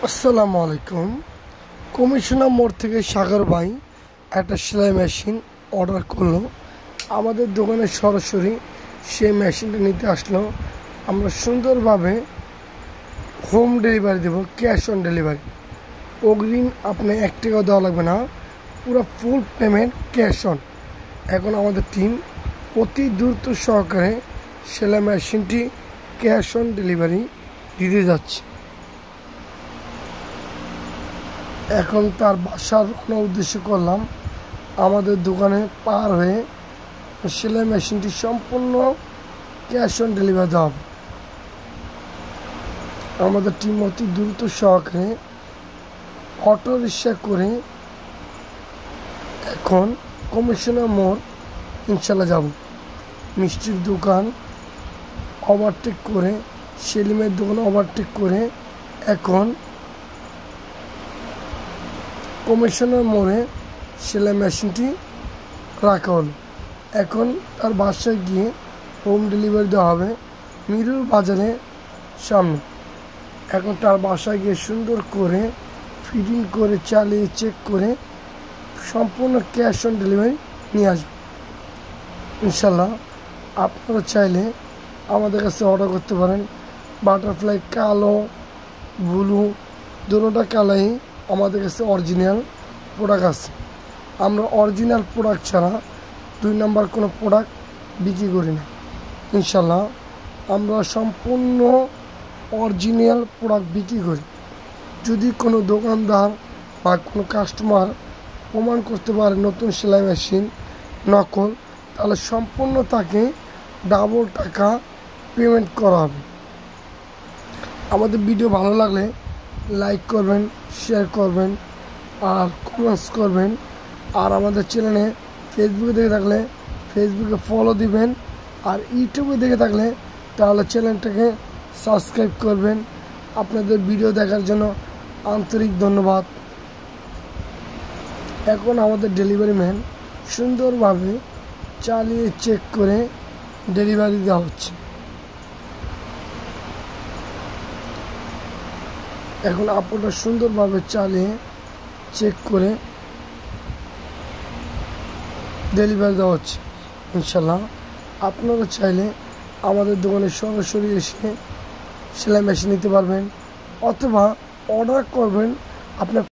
আসসালামু আলাইকুম। কমিশনার মোড় থেকে সাগর ভাই একটা সেলাই মেশিন অর্ডার করলো। আমাদের দোকানে সরাসরি সেই মেশিনটা নিতে আসলো। আমরা সুন্দরভাবে হোম ডেলিভারি দেবো, ক্যাশ অন ডেলিভারি। অগ্রিম আপনি 1 টাকাও দেওয়া লাগবে না, পুরো ফুল পেমেন্ট ক্যাশ অন। এখন আমাদের টিম অতি দ্রুত সহকারে সেলাই মেশিনটি ক্যাশ অন ডেলিভারি দিতে যাচ্ছে। এখন তার বাসার রওনার উদ্দেশ্য করলাম। আমাদের দোকানে পার হয়ে সেলাই মেশিনটি সম্পূর্ণ ক্যাশ অন ডেলিভারি দেওয়া হবে। আমাদের টিম অতি দ্রুত সহকারে অটো রিক্সা করে এখন কমিশনার মোড় ইনশাল্লাহ যাব। মিষ্টির দোকান ওভারটেক করে, সেলিমের দোকান ওভারটেক করে এখন কমিশনার মোড়ে সেলাই মেশিনটি রাখা হলো। এখন তার বাসায় গিয়ে হোম ডেলিভারি দেওয়া হবে মিরুর বাজারের সামনে। এখন তার বাসায় গিয়ে সুন্দর করে ফিটিং করে চালিয়ে চেক করে সম্পূর্ণ ক্যাশ অন ডেলিভারি নিয়ে আসবে ইনশাল্লাহ। আপনারা চাইলে আমাদের কাছে অর্ডার করতে পারেন। বাটারফ্লাই কালো ব্লু দুটোটা কালাই আমাদের কাছে অরিজিনাল প্রোডাক্ট আছে। আমরা অরিজিনাল প্রোডাক্ট ছাড়া 2 নাম্বার কোনো প্রোডাক্ট বিক্রি করি না ইনশাল্লাহ। আমরা সম্পূর্ণ অরিজিনাল প্রোডাক্ট বিক্রি করি। যদি কোনো দোকানদার বা কোনো কাস্টমার প্রমাণ করতে পারে নতুন সেলাই মেশিন নকল, তাহলে সম্পূর্ণ তাকে ডাবল টাকা পেমেন্ট করা হবে। আমাদের ভিডিও ভালো লাগলে লাইক করবেন, শেয়ার করবেন আর কমেন্টস করবেন। আর আমাদের চ্যানেলে ফেসবুকে দেখে থাকলে ফেসবুকে ফলো দিবেন, আর ইউটিউবে দেখে থাকলে তাহলে চ্যানেলটাকে সাবস্ক্রাইব করবেন। আপনাদের ভিডিও দেখার জন্য আন্তরিক ধন্যবাদ। এখন আমাদের ডেলিভারি ম্যান সুন্দরভাবে চালিয়ে চেক করে ডেলিভারি দেওয়া হচ্ছে। এখন আপনারা সুন্দরভাবে চালিয়ে চেক করে ডেলিভারি দেওয়া হচ্ছে ইনশাল্লাহ। আপনারা চাইলে আমাদের দোকানে সরাসরি এসে সেলাই মেশিন নিতে পারবেন, অথবা অর্ডার করবেন আপনার